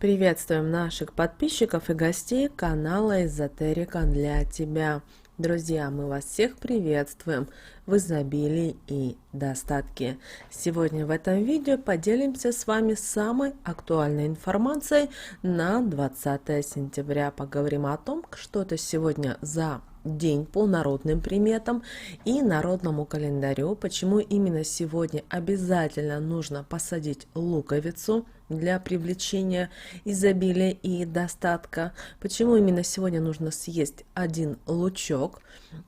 Приветствуем наших подписчиков и гостей канала Эзотерика для тебя. Друзья, мы вас всех приветствуем в изобилии и достатке. Сегодня в этом видео поделимся с вами самой актуальной информацией на 20 сентября. Поговорим о том, что это сегодня за день по народным приметам и народному календарю, почему именно сегодня обязательно нужно посадить луковицу для привлечения изобилия и достатка, почему именно сегодня нужно съесть один лучок,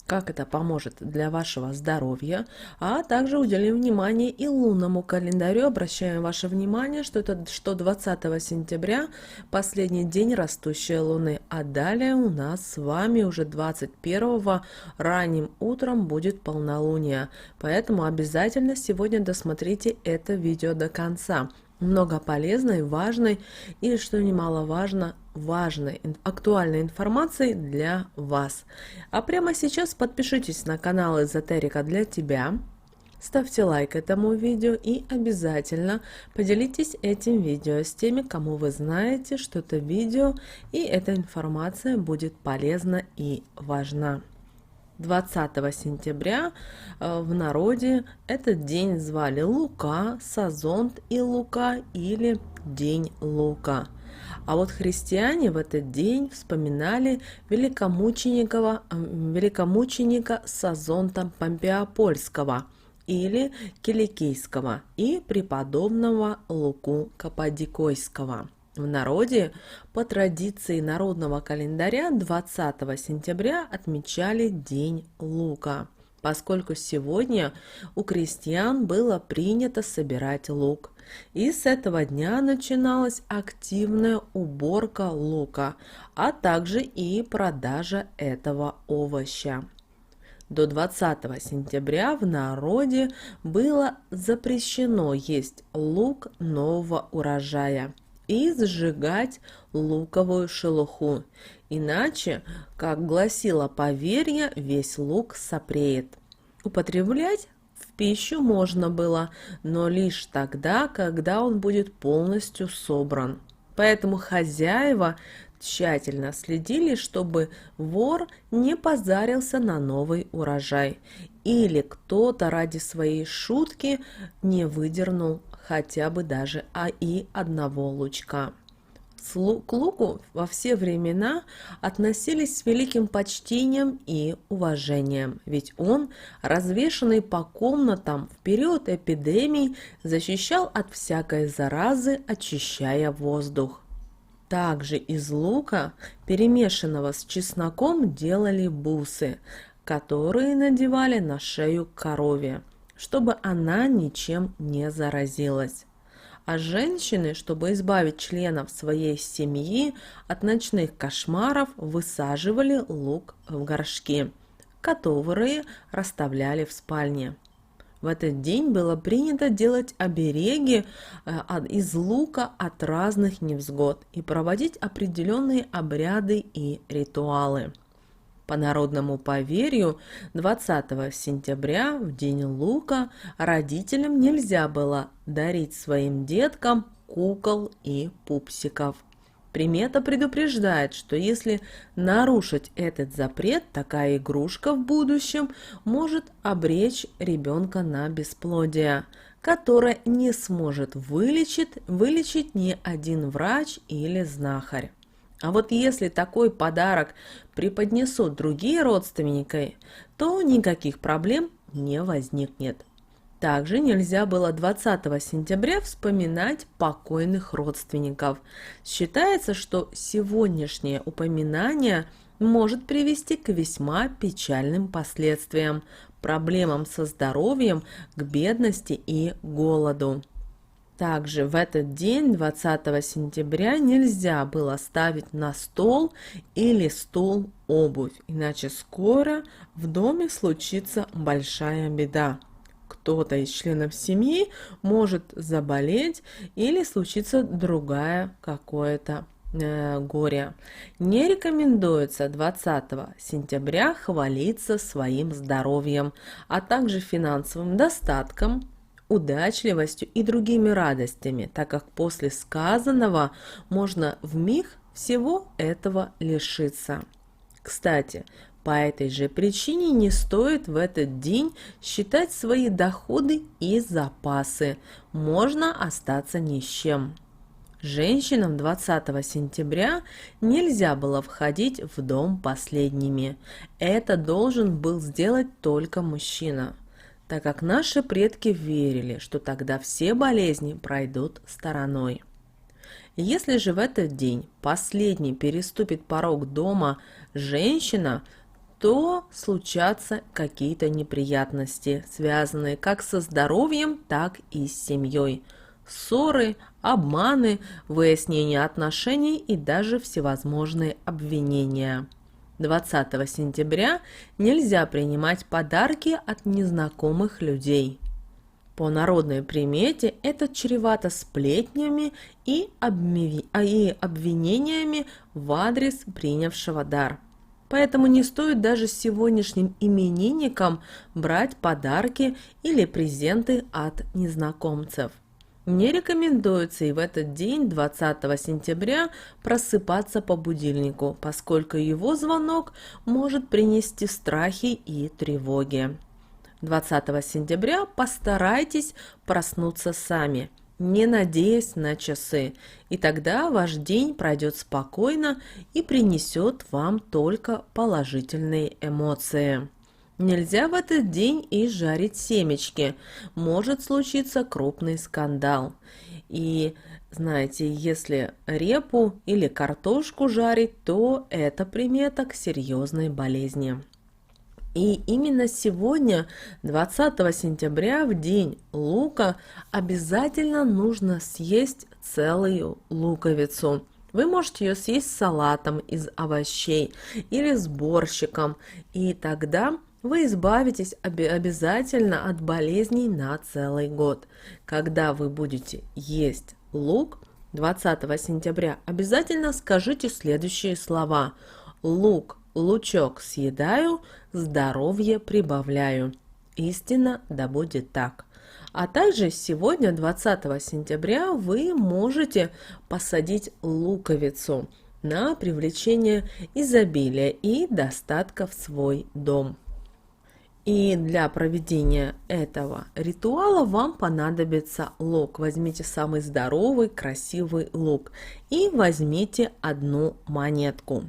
как это поможет для вашего здоровья, а также уделим внимание и лунному календарю. Обращаем ваше внимание, что 20 сентября последний день растущей луны, а далее у нас с вами уже 21 ранним утром будет полнолуние, поэтому обязательно сегодня досмотрите это видео до конца. Много полезной, важной и, что немаловажно, важной, актуальной информации для вас. А прямо сейчас подпишитесь на канал Эзотерика для тебя, ставьте лайк этому видео и обязательно поделитесь этим видео с теми, кому вы знаете, что это видео и эта информация будет полезна и важна. 20 сентября в народе этот день звали Лука, Сазонт и Лука или День Лука. А вот христиане в этот день вспоминали великомученика Сазонта Помпеопольского или Киликийского и преподобного Луку Каппадокийского. В народе по традиции народного календаря 20 сентября отмечали День Лука, поскольку сегодня у крестьян было принято собирать лук. И с этого дня начиналась активная уборка лука, а также и продажа этого овоща. До 20 сентября в народе было запрещено есть лук нового урожая и сжигать луковую шелуху. Иначе, как гласило поверье, весь лук сопреет. Употреблять в пищу можно было, но лишь тогда, когда он будет полностью собран. Поэтому хозяева тщательно следили, чтобы вор не позарился на новый урожай или кто-то ради своей шутки не выдернул хотя бы даже и одного лучка. К луку во все времена относились с великим почтением и уважением, ведь он, развешанный по комнатам в период эпидемий, защищал от всякой заразы, очищая воздух. Также из лука, перемешанного с чесноком, делали бусы, которые надевали на шею корове, чтобы она ничем не заразилась. А женщины, чтобы избавить членов своей семьи от ночных кошмаров, высаживали лук в горшки, которые расставляли в спальне. В этот день было принято делать обереги из лука от разных невзгод и проводить определенные обряды и ритуалы. По народному поверью, 20 сентября, в день лука, родителям нельзя было дарить своим деткам кукол и пупсиков. Примета предупреждает, что если нарушить этот запрет, такая игрушка в будущем может обречь ребенка на бесплодие, которое не сможет вылечить ни один врач или знахарь. А вот если такой подарок преподнесут другие родственники, то никаких проблем не возникнет. Также нельзя было 20 сентября вспоминать покойных родственников. Считается, что сегодняшнее упоминание может привести к весьма печальным последствиям, проблемам со здоровьем, к бедности и голоду. Также в этот день, 20 сентября, нельзя было ставить на стол или стул обувь, иначе скоро в доме случится большая беда. Кто-то из членов семьи может заболеть или случится другое какое-то горе. Не рекомендуется 20 сентября хвалиться своим здоровьем, а также финансовым достатком, удачливостью и другими радостями, так как после сказанного можно вмиг всего этого лишиться. Кстати, по этой же причине не стоит в этот день считать свои доходы и запасы. Можно остаться ни с чем. Женщинам 20 сентября нельзя было входить в дом последними. Это должен был сделать только мужчина, так как наши предки верили, что тогда все болезни пройдут стороной. Если же в этот день последний переступит порог дома женщина, то случатся какие-то неприятности, связанные как со здоровьем, так и с семьей. Ссоры, обманы, выяснение отношений и даже всевозможные обвинения. 20 сентября нельзя принимать подарки от незнакомых людей. По народной примете это чревато сплетнями и обвинениями в адрес принявшего дар. Поэтому не стоит даже сегодняшним именинникам брать подарки или презенты от незнакомцев. Не рекомендуется и в этот день, 20 сентября, просыпаться по будильнику, поскольку его звонок может принести страхи и тревоги. 20 сентября постарайтесь проснуться сами, не надеясь на часы, и тогда ваш день пройдет спокойно и принесет вам только положительные эмоции. Нельзя в этот день и жарить семечки, может случиться крупный скандал. И знаете, если репу или картошку жарить, то это примета к серьезной болезни. И именно сегодня, 20 сентября, в день лука, обязательно нужно съесть целую луковицу. Вы можете ее съесть с салатом из овощей или с борщиком, и тогда вы избавитесь обязательно от болезней на целый год. Когда вы будете есть лук 20 сентября, обязательно скажите следующие слова: «Лук, лучок съедаю, здоровье прибавляю». Истинно да будет так. А также сегодня, 20 сентября, вы можете посадить луковицу на привлечение изобилия и достатка в свой дом. И для проведения этого ритуала вам понадобится лук. Возьмите самый здоровый, красивый лук и возьмите одну монетку.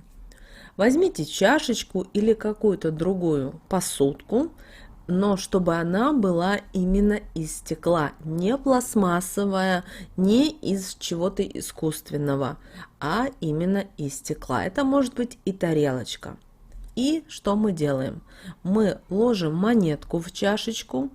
Возьмите чашечку или какую-то другую посудку, но чтобы она была именно из стекла, не пластмассовая, не из чего-то искусственного, а именно из стекла. Это может быть и тарелочка. И что мы делаем? Мы ложим монетку в чашечку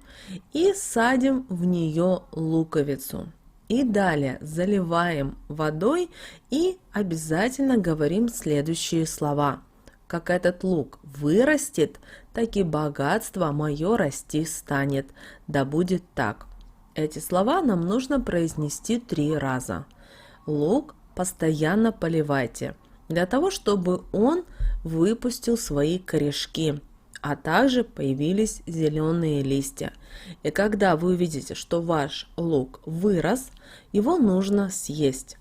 и садим в нее луковицу. И далее заливаем водой и обязательно говорим следующие слова. Как этот лук вырастет, так и богатство мое расти станет. Да будет так. Эти слова нам нужно произнести 3 раза. Лук постоянно поливайте, для того, чтобы он выпустил свои корешки, а также появились зеленые листья. И когда вы увидите, что ваш лук вырос, его нужно съесть.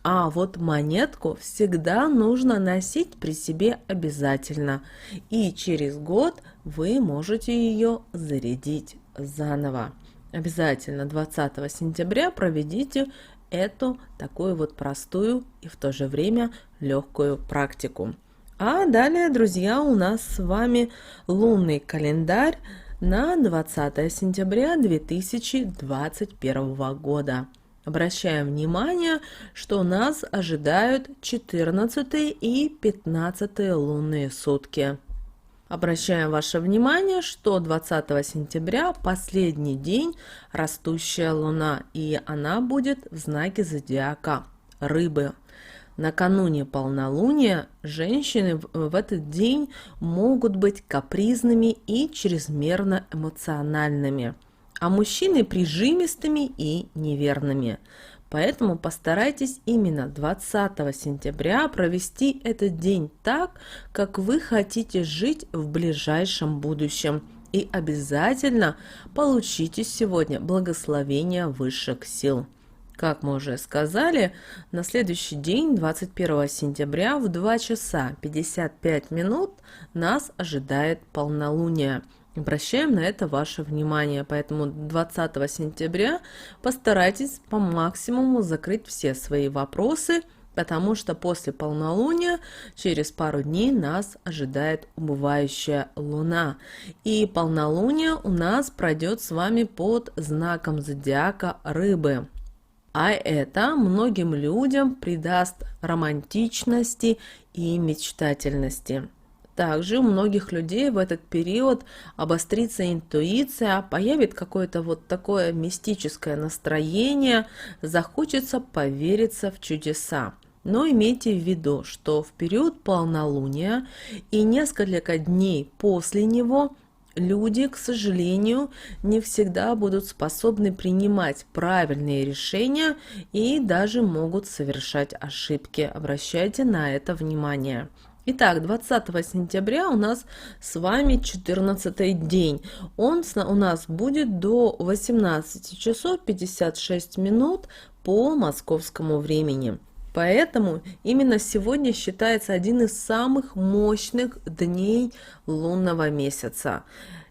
А вот монетку всегда нужно носить при себе обязательно. И через год вы можете ее зарядить заново. Обязательно 20 сентября проведите эту такую вот простую и в то же время легкую практику. А далее, друзья, у нас с вами лунный календарь на 20 сентября 2021 года. Обращаем внимание, что нас ожидают 14 и 15 лунные сутки. Обращаем ваше внимание, что 20 сентября последний день растущая луна, и она будет в знаке зодиака Рыбы. Накануне полнолуния женщины в этот день могут быть капризными и чрезмерно эмоциональными, а мужчины прижимистыми и неверными. Поэтому постарайтесь именно 20 сентября провести этот день так, как вы хотите жить в ближайшем будущем. и обязательно получите сегодня благословение высших сил. Как мы уже сказали, на следующий день, 21 сентября, в 2 часа 55 минут нас ожидает полнолуние. Обращаем на это ваше внимание, поэтому 20 сентября постарайтесь по максимуму закрыть все свои вопросы, потому что после полнолуния через пару дней нас ожидает убывающая луна. И полнолуние у нас пройдет с вами под знаком зодиака Рыбы. А это многим людям придаст романтичности и мечтательности. Также у многих людей в этот период обострится интуиция, появится какое-то вот такое мистическое настроение, захочется повериться в чудеса. Но имейте в виду, что в период полнолуния и несколько дней после него люди, к сожалению, не всегда будут способны принимать правильные решения и даже могут совершать ошибки. Обращайте на это внимание. Итак, 20 сентября у нас с вами 14-й день. Он у нас будет до 18 часов 56 минут по московскому времени. Поэтому именно сегодня считается один из самых мощных дней лунного месяца.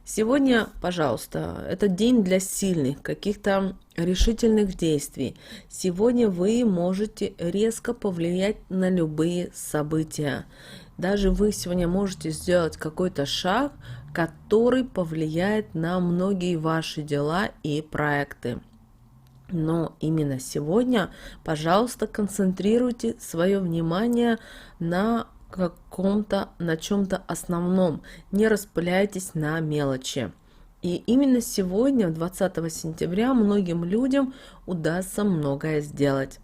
Сегодня, пожалуйста, это день для сильных, каких-то решительных действий. Сегодня вы можете резко повлиять на любые события. Даже вы сегодня можете сделать какой-то шаг, который повлияет на многие ваши дела и проекты. Но именно сегодня, пожалуйста, концентрируйте свое внимание на чем-то основном. Не распыляйтесь на мелочи. И именно сегодня, 20 сентября, многим людям удастся многое сделать.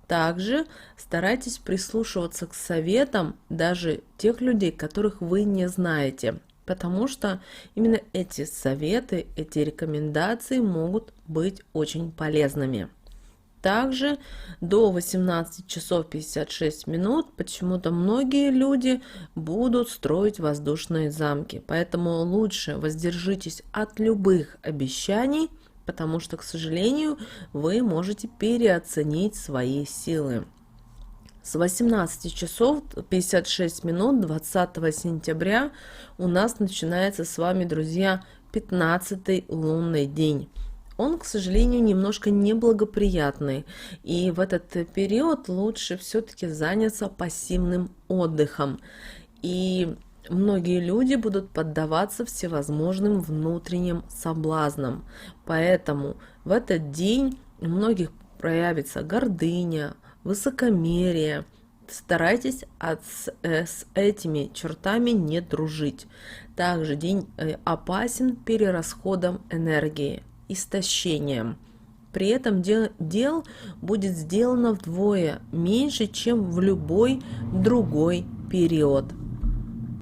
Также старайтесь прислушиваться к советам даже тех людей, которых вы не знаете. Потому что именно эти советы, эти рекомендации могут быть очень полезными. Также до 18 часов 56 минут почему-то многие люди будут строить воздушные замки. Поэтому лучше воздержитесь от любых обещаний, потому что, к сожалению, вы можете переоценить свои силы. С 18 часов 56 минут 20 сентября у нас начинается с вами, друзья, 15-й лунный день. Он, к сожалению, немножко неблагоприятный, и в этот период лучше все-таки заняться пассивным отдыхом. И многие люди будут поддаваться всевозможным внутренним соблазнам. Поэтому в этот день у многих проявится гордыня, высокомерие. Старайтесь с этими чертами не дружить. Также день опасен перерасходом энергии, истощением. При этом дел будет сделано вдвое меньше, чем в любой другой период.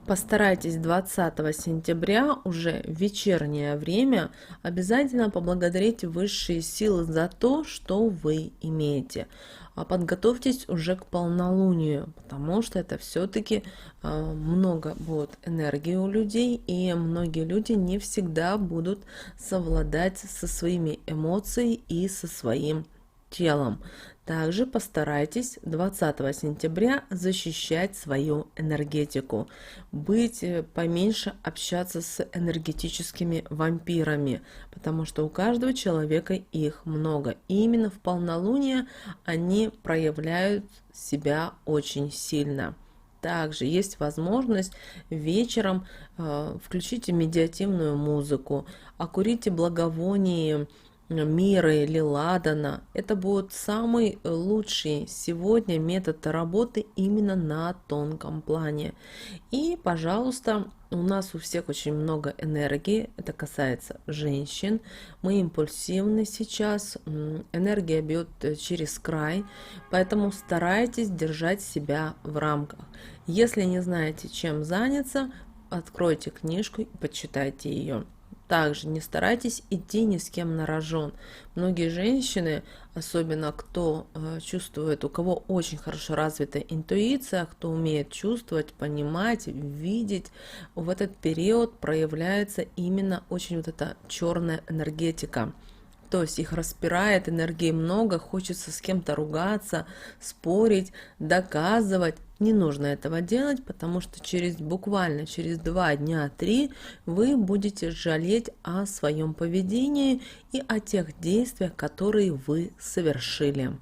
Постарайтесь 20 сентября, уже в вечернее время, обязательно поблагодарить высшие силы за то, что вы имеете. А подготовьтесь уже к полнолунию, потому что это все-таки много будет энергии у людей, и многие люди не всегда будут совладать со своими эмоциями и со своим телом. Также постарайтесь 20 сентября защищать свою энергетику, поменьше общаться с энергетическими вампирами, потому что у каждого человека их много. И именно в полнолуние они проявляют себя очень сильно. Также есть возможность вечером включите медитативную музыку, окурите благовоние мира или ладана. Это будет самый лучший сегодня метод работы именно на тонком плане. И, пожалуйста, у нас у всех очень много энергии, это касается женщин, мы импульсивны сейчас, энергия бьет через край, поэтому старайтесь держать себя в рамках. Если не знаете, чем заняться, откройте книжку и почитайте ее. Также не старайтесь идти ни с кем на рожон. Многие женщины, особенно кто чувствует, у кого очень хорошо развита интуиция, кто умеет чувствовать, понимать, видеть, в этот период проявляется именно очень вот эта черная энергетика. То есть их распирает, энергии много, хочется с кем-то ругаться, спорить, доказывать. Не нужно этого делать, потому что буквально через 2 дня, 3 вы будете жалеть о своем поведении и о тех действиях, которые вы совершили.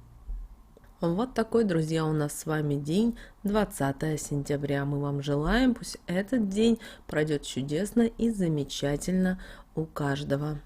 Вот такой, друзья, у нас с вами день, 20 сентября. Мы вам желаем, пусть этот день пройдет чудесно и замечательно у каждого.